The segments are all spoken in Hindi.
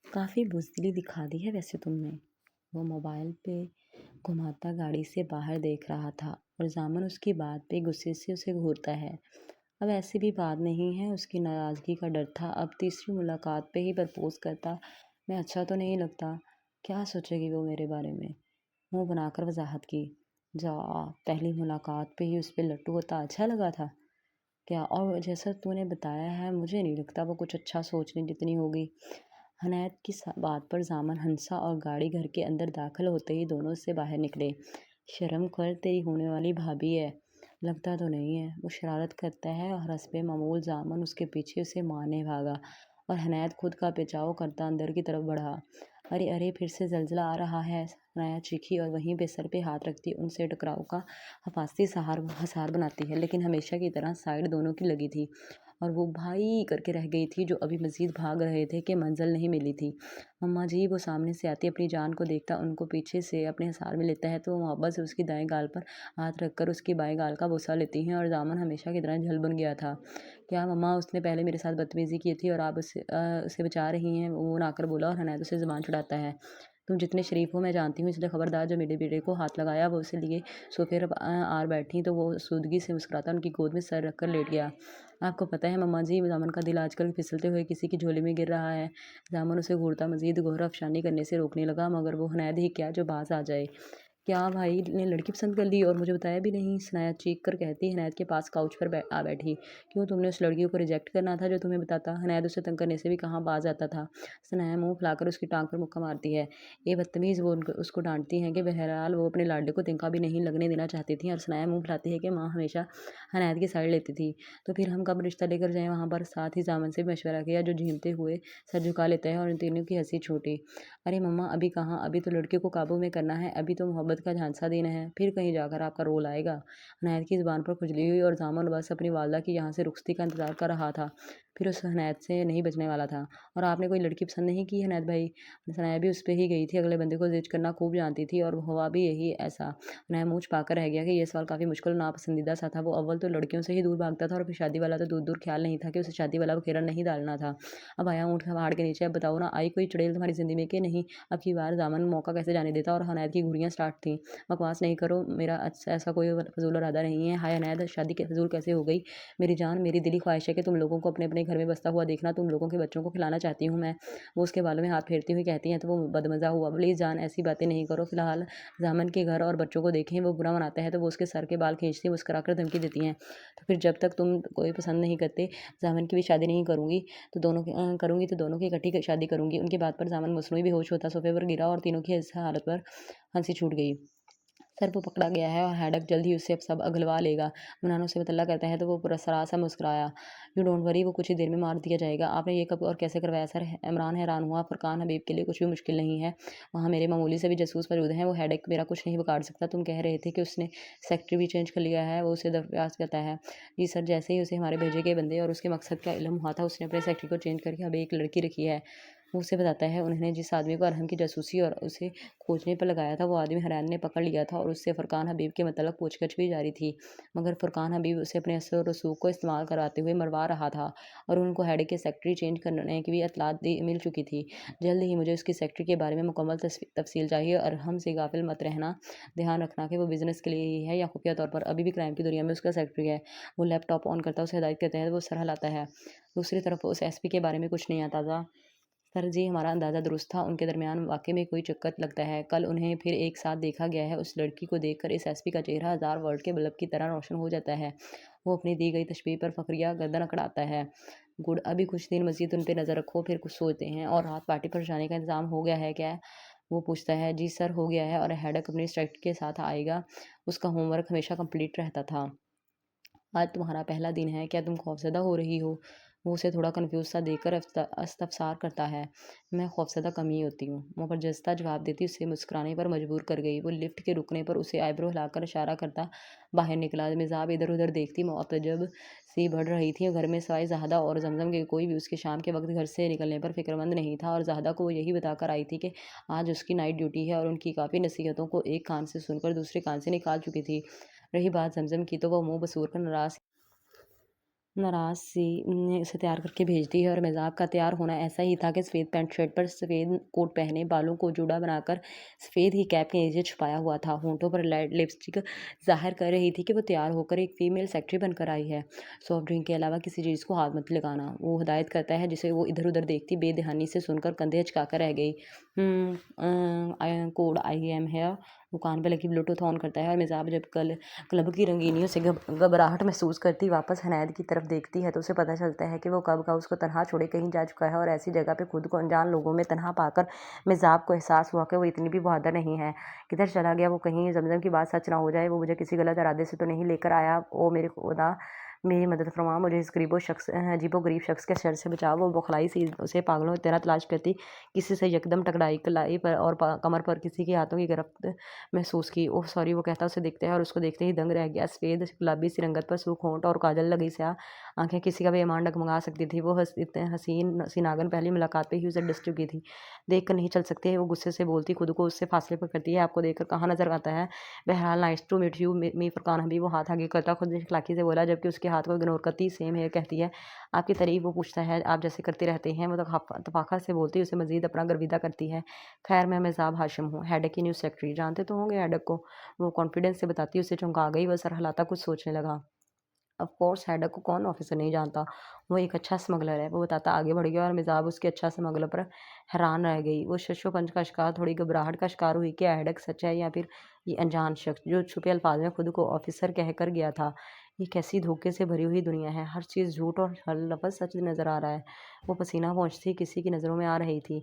काफ़ी बुज़दिली दिखा दी है वैसे तुमने। वो मोबाइल पे घुमाता गाड़ी से बाहर देख रहा था और ज़ामन उसकी बात पे गुस्से से उसे घूरता है। अब ऐसी भी बात नहीं है, उसकी नाराज़गी का डर था। अब तीसरी मुलाकात पे ही प्रपोज़ करता, मैं अच्छा तो नहीं लगता। क्या सोचेगी वो मेरे बारे में? मुँह बनाकर वज़ाहत की। जा, पहली मुलाकात पे ही उस पे लट्टू होता अच्छा लगा था क्या? और जैसा तूने बताया है मुझे नहीं लगता वो कुछ अच्छा सोचने जितनी होगी। हनायत की बात पर जामन हंसा और गाड़ी घर के अंदर दाखिल होते ही दोनों से बाहर निकले। शर्म कर, तेरी होने वाली भाभी है। लगता तो नहीं है। वो शरारत करता है और हसबे मामूल जामन उसके पीछे उसे मारने भागा और हनायत खुद का बचाव करता अंदर की तरफ बढ़ा। अरे अरे, फिर से जलजला आ रहा है। हनाया चीखी और वहीं पे सर पे हाथ रखती उनसे टकराव का हफास्ती सहार हसार बनाती है, लेकिन हमेशा की तरह साइड दोनों की लगी थी और वो भाई करके रह गई थी जो अभी मज़ीद भाग रहे थे कि मंजिल नहीं मिली थी। मम्मा जी, वो सामने से आती अपनी जान को देखता उनको पीछे से अपने हिसार में लेता है तो वो मोहब्बत से उसकी दाएं गाल पर हाथ रखकर उसकी बाएं गाल का बोसा लेती हैं और दामन हमेशा की तरह झल बन गया था। क्या मम्मा, उसने पहले मेरे साथ बदतमीज़ी की थी और आप उसे बचा रही हैं? वो ना आकर बोला और हनायत उसे ज़ुबान चढ़ाता है। तुम जितने शरीफ हो मैं जानती हूँ, इसलिए खबरदार। जब मेरे बेटे को हाथ लगाया वो उसे लिए सोफे पर आर बैठी तो वो सूदगी से मुस्कुराता उनकी गोद में सर रखकर लेट गया। आपको पता है मम्मा जी, दामन का दिल आजकल फिसलते हुए किसी की झोली में गिर रहा है। दामन उसे घूरता मजीद गौर अफशानी करने से रोकने लगा, मगर वो हनैद ही क्या जो बाज आ जाए। क्या भाई ने लड़की पसंद कर ली और मुझे बताया भी नहीं? सनाया चीख कर कहती हनायत के पास काउच पर आ बैठी। क्यों, तुमने उस लड़की को रिजेक्ट करना था जो तुम्हें बताता? हनायत उसे तंग करने से भी कहाँ बाज आता था। सनाया मुंह फैलाकर उसकी टांग पर मुक्का मारती है। ये बदतमीज़, वो उसको डांटती हैं कि बहरहाल वो अपने लाडले को तिनका भी नहीं लगने देना चाहती थी और सनाया मुंह फैलाती है कि माँ हमेशा हनायत की साइड लेती थी। तो फिर हम कब रिश्ता लेकर जाएं वहाँ पर? साथ ही जामन से भी मशवरा किया जो झीमते हुए सर झुका लेता है और उन तीनों की हंसी छूटी। अरे मम्मा, अभी कहाँ, अभी तो लड़के को काबू में करना है, अभी तो मोहब्बत का झांसा देना है, फिर कहीं जाकर आपका रोल आएगा। हनायत की ज़ुबान पर खुजली हुई और जामुन बस अपनी वालदा की यहाँ से रुखसती का इंतजार कर रहा था। फिर उस हनायत से नहीं बचने वाला था। और आपने कोई लड़की पसंद नहीं की हनायत भाई? सनाया भी उस पर ही गई थी, अगले बंदे को जिज करना खूब जानती थी और हुआ भी यही ऐसा। हनाया मुँह छुपाकर रह गया कि यह सवाल काफ़ी मुश्किल और नापसंदीदा सा था। वो अव्वल तो लड़कियों से ही दूर भागता था और फिर शादी वाला तो दूर दूर ख्याल नहीं था कि उसे शादी वाला बखेरा नहीं डालना था। अब आया ऊँट पहाड़ के नीचे। अब बताओ ना, आई कोई चुड़ैल तुम्हारी ज़िंदगी में कि नहीं? अब की बार दामन मौका कैसे जाने देता और हनायत की घुड़ियाँ स्टार्ट थीं। बकवास नहीं करो, मेरा ऐसा कोई फ़िज़ूल इरादा नहीं है। हाय हनायत, शादी के फ़िज़ूल कैसे हो गई? मेरी जान, मेरी दिली ख्वाहिश है कि तुम लोगों को अपने-अपने घर में बसता हुआ देखना, तुम लोगों के बच्चों को खिलाना चाहती हूँ मैं। वो उसके बालों में हाथ फेरती हुई कहती हैं तो वो बदमज़ा हुआ। प्लीज़ जान, ऐसी बातें नहीं करो। फ़िलहाल दामन के घर और बच्चों को देखें। वो बुरा मनाता है तो वो उसके सर के बाल खींचती मुस्कुराकर धमकी देती हैं। तो फिर जब तक तुम कोई पसंद नहीं करते, दामन की भी शादी नहीं करूँगी। तो दोनों की इकट्ठी शादी करूँगी। उनकी बात पर जामन मसनूई बेहोश होता सोफे पर गिरा और तीनों की इस हालत पर हंसी छूट गई। सर वो पकड़ा गया है और हैडक जल्द ही उसे अब सब अगलवा लेगा। मुनानो से मुतल्ला कहता है तो वो पूरा सरासा मुस्कुराया। यू डोंट वरी, वो कुछ ही देर में मार दिया जाएगा। आपने ये कब और कैसे करवाया सर? इमरान हैरान हुआ। फरकान हबीब के लिए कुछ भी मुश्किल नहीं है। वहाँ मेरे मामूली से भी जासूस मौजूद हैं। वो हैडक मेरा कुछ नहीं बिगाड़ सकता। तुम कह रहे थे कि उसने सेक्रेटरी भी चेंज कर लिया है? वो उसे दरख्वास्त करता है। जी सर, जैसे ही उसे हमारे भेजे गए बंदे और उसके मकसद का इल्म हुआ था उसने अपने सेक्रेटरी को चेंज करके अब एक लड़की रखी है। वो उसे बताता है उन्होंने जिस आदमी को अरहम की जासूसी और उसे खोजने पर लगाया था वो आदमी हरान ने पकड़ लिया था और उससे फुरकान हबीब के मतलब पूछगछ भी जारी थी। मगर फुरकान हबीब उसे अपने असर और रसूख को इस्तेमाल करवाते हुए मरवा रहा था और उनको हेड के सेक्रेटरी चेंज करने की भी इतलात मिल चुकी थी। जल्द ही मुझे उसकी सेक्रेटरी के बारे में मुकम्मल तफसील चाहिए और हम से गाफिल मत रहना। ध्यान रखना कि वो बिजनेस के लिए ही है या खुफिया तौर पर अभी भी क्राइम की दुनिया में उसका सेक्रेटरी है। वो लैपटॉप ऑन करता उसे हिदायत के तहत वो सर हिलाता है। दूसरी तरफ उस एसपी के बारे में कुछ नहीं आता। सर जी, हमारा अंदाज़ा दुरुस्त था। उनके दरमियान वाक़ई में कोई चक्कर लगता है। कल उन्हें फिर एक साथ देखा गया है। उस लड़की को देखकर इस एसपी का चेहरा हज़ार वोल्ट के बल्ब की तरह रोशन हो जाता है। वो अपनी दी गई तशबीह पर फ़खरिया गर्दन अकड़ाता है। गुड, अभी कुछ दिन मज़ीद उन पे नज़र रखो, फिर कुछ सोचते हैं। और रात पार्टी पर जाने का इंतज़ाम हो गया है क्या? वो पूछता है। जी सर, हो गया है और हेडक अपनी स्ट्रेट के साथ आएगा। उसका होमवर्क हमेशा कंप्लीट रहता था। आज तुम्हारा पहला दिन है, क्या तुम खौफज़दा हो रही हो? वो उसे थोड़ा कन्फ्यूज़ सा देखकर इस्तफ़सार करता है। मैं खौफज़दा कम ही होती हूँ, वो बरजस्ता जवाब देती उसे मुस्कुराने पर मजबूर कर गई। वो लिफ्ट के रुकने पर उसे आईब्रो हिलाकर इशारा करता बाहर निकला। मिज़ाब इधर-उधर देखती मुअत्तजब सी बढ़ रही थी। घर में सिवाय ज़ाहदा और ज़मज़म के कोई भी उसके शाम के वक़्त घर से निकलने पर फ़िक्रमंद नहीं था और ज़ाहदा को वो यही बताकर आई थी कि आज उसकी नाइट ड्यूटी है और उनकी काफ़ी नसीहतों को एक कान से सुनकर दूसरे कान से निकाल चुकी थी। रही बात ज़मज़म की तो वह मुँह बसूर कर नाराज़ नाराज़ सी ने उसे तैयार करके भेज दी है और मेज़ाब का तैयार होना ऐसा ही था कि सफ़ेद पैंट शर्ट पर सफ़ेद कोट पहने, बालों को जूड़ा बनाकर सफ़ेद ही कैप के नीचे छुपाया हुआ था। होंठों पर लिपस्टिक ज़ाहिर कर रही थी कि वो तैयार होकर एक फ़ीमेल सेक्रेटरी बनकर आई है। सॉफ्ट ड्रिंक के अलावा किसी चीज़ को हाथ मत लगाना, वो हिदायत करता है, जिसे वो इधर-उधर देखती बेध्यानी से सुनकर कंधे अचकाकर रह गई। Code I am here. वो कान पे लगी ब्लूटूथ ऑन करता है और मेज़ाब जब क्लब की रंगीनियों से घबराहट महसूस करती वापस हनैद की तरफ देखती है तो उसे पता चलता है कि वो कब का उसको तनहा छोड़े कहीं जा चुका है और ऐसी जगह पे खुद को अनजान लोगों में तनहा पाकर मेज़ाब को एहसास हुआ कि वो इतनी भी बहादुर नहीं है। किधर चला गया वो, कहीं ज़मज़म की बात सच ना हो जाए, वो मुझे किसी गलत इरादे से तो नहीं लेकर आया। ओ मेरे खुदा, मेरी मदद फरमा, मुझे इस अजीबो-गरीब शख्स के शर से बचाओ। वो बौखलाई सी उसे पागलों की तरह तलाश करती किसी से यकदम टकराई, कलाई पर और कमर पर किसी के हाथों की गिरफ्त महसूस की। ओह सॉरी, वो कहता उसे देखते हैं और उसको देखते ही दंग रह गया। सफ़ेद गुलाबी सी रंगत पर सूख होंठ और काजल लगी स्याह आँखें किसी का भी ईमान डगमगा सकती थी। वो इतने हसीन सी नागन पहली मुलाकात पे ही उसे डस चुकी थी। देख कर नहीं चल सकते, वो गुस्से से बोलती, खुद को उससे फासले पर करती है। आपको देखकर कहाँ नज़र आता है? बहरहाल नाइस टू मीट यू मी फुरकान हबीब। वो हाथ आगे करता खुद इखलाक़ी से बोला, जबकि उसके हाथ को इग्नोर करती सेम हियर कहती है, आपकी तारीफ़। वो पूछता है, आप जैसे करते रहते हैं। वो तफ़ाख़र से बोलती उसे मज़ीद अपना गर्विदा करती है। खैर, मैं मेज़ाब हाशिम हूँ, हेडक की न्यूज़ सेक्रेटरी। जानते तो होंगे हेडक को? वो कॉन्फिडेंस से बताती, उसे चौंका गई। वह सर हिलाता कुछ सोचने लगा। ऑफ कोर्स हेडक को कौन ऑफिसर नहीं जानता, वो एक अच्छा स्मगलर है। वो बताता आगे बढ़ गया और मिज़ाब उसके अच्छा स्मगलर पर हैरान रह गई। वो शशोपंज का शिकार, थोड़ी घबराहट का शिकार हुई। क्या हेडक सच है या फिर ये अनजान शख्स जो छुपे अल्फाज में खुद को ऑफिसर कह कर गया था? ये कैसी धोखे से भरी हुई दुनिया है, हर चीज़ झूठ और हर लफ्ज़ सच नज़र आ रहा है। वो पसीना पोंछती किसी की नज़रों में आ रही थी।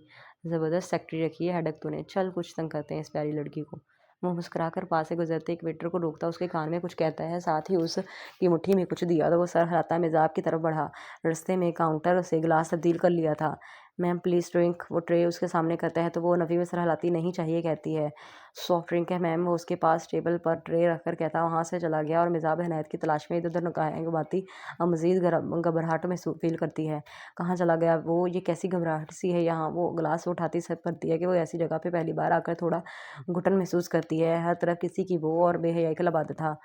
ज़बरदस्त सेक्रेटरी रखी है हेडक तूने, चल कुछ तंग करते हैं इस प्यारी लड़की को। वो मुस्कुराकर पास से गुजरते एक वेटर को रोकता, उसके कान में कुछ कहता है, साथ ही उसकी मुट्ठी में कुछ दिया तो वो सर हिलाता मेज़ाब की तरफ बढ़ा। रास्ते में काउंटर से गिलास तब्दील कर लिया था। Ma'am please drink. वो ट्रे उसके सामने करता है तो वो नफ़ी में सर हिलाती, नहीं चाहिए कहती है। सॉफ्ट ड्रिंक है मैम। वो उसके पास टेबल पर ट्रे रखकर कहता, वहाँ से चला गया और मेज़ाब हनायत की तलाश में इधर-उधर निगाहें घुमाती अब मज़ीद घबराहट महसूस फ़ील करती है। कहाँ चला गया वो? ये कैसी घबराहट सी है यहाँ? वो गिलास उठाती सर करती है कि वो ऐसी जगह पे पहली बार आकर थोड़ा घुटन महसूस करती है। हर तरफ किसी की बू और बेहयाई का लबादा था।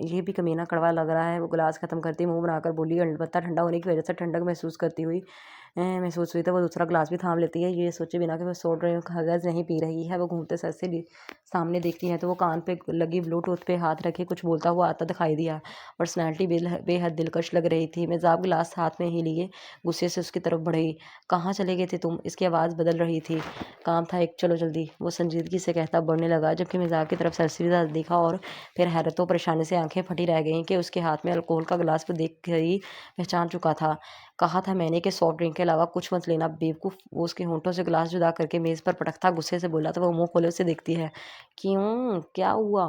ये भी कमीना कड़वा लग रहा है। वो गिलास ख़त्म करती मुँह बनाकर बोली, अलबत्ता ठंडा होने की वजह से ठंडक महसूस हुई तो वो दूसरा गिलास भी थाम लेती है, ये सोचे बिना कि वो सॉफ्ट ड्रिंक कागज़ नहीं पी रही है। वो घूमते सर से सामने देखती है तो वो कान पे लगी ब्लूटूथ पे हाथ रखे कुछ बोलता हुआ आता दिखाई दिया। पर्सनैलिटी बेहद दिलकश लग रही थी। मेज़ाब गिलास हाथ में ही लिए गुस्से से उसकी तरफ बढ़ी। कहाँ चले गए थे तुम? इसकी आवाज़ बदल रही थी। काम था एक, चलो जल्दी, वो संजीदगी से कहता बढ़ने लगा, जबकि मेज़ाब की तरफ सरसरीदा देखा और फिर हैरत व परेशानी से आंखें फटी रह गईं कि उसके हाथ में अल्कोहल का गिलास वो देख कर ही पहचान चुका था। कहा था मैंने कि सॉफ्ट ड्रिंक के अलावा कुछ मत लेना बेवकूफ़। वो उसके होंठों से गिलास जुदा करके मेज़ पर पटकता गुस्से से बोला तो वो मुँह खोले उसे देखती है। क्यों? क्या हुआ?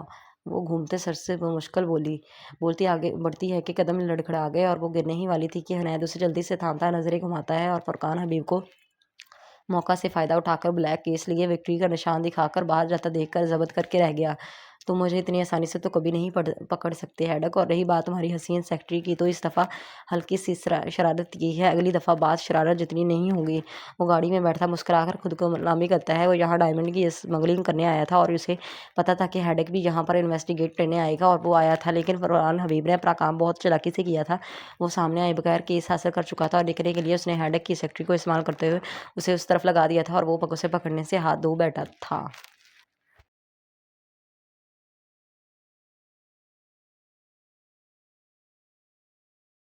वो घूमते सर से मुश्किल बोलती आगे बढ़ती है कि कदम लड़खड़ा गए और वो गिरने ही वाली थी कि हनैद उसे जल्दी से थामता नज़रें घुमाता है और फरकान हबीब को मौका से फ़ायदा उठाकर ब्लैक केस लिए विक्ट्री का निशान दिखाकर बाहर जाता देखकर ज़ब्त करके रह गया। तुम मुझे इतनी आसानी से तो कभी नहीं पकड़ सकते हेडक। और रही बात तुम्हारी हसीन सेक्रेटरी की, तो इस दफ़ा हल्की सी शरारत की है, अगली दफ़ा बात शरारत जितनी नहीं होगी। वो गाड़ी में बैठा मुस्कुराकर खुद को मलामी करता है। वो यहाँ डायमंड की स्मगलिंग करने आया था और उसे पता था कि हेडक भी यहाँ पर इन्वेस्टिगेट करने आएगा और वो आया था, लेकिन फरहान हबीब ने अपना काम बहुत चालाकी से किया था। वो सामने आए बगैर केस हासिल कर चुका था और निकलने के लिए उसने हेडक की सेक्रेटरी को इस्तेमाल करते हुए उसे उस तरफ लगा दिया था और वो उसे पकड़ने से हाथ धो बैठा था।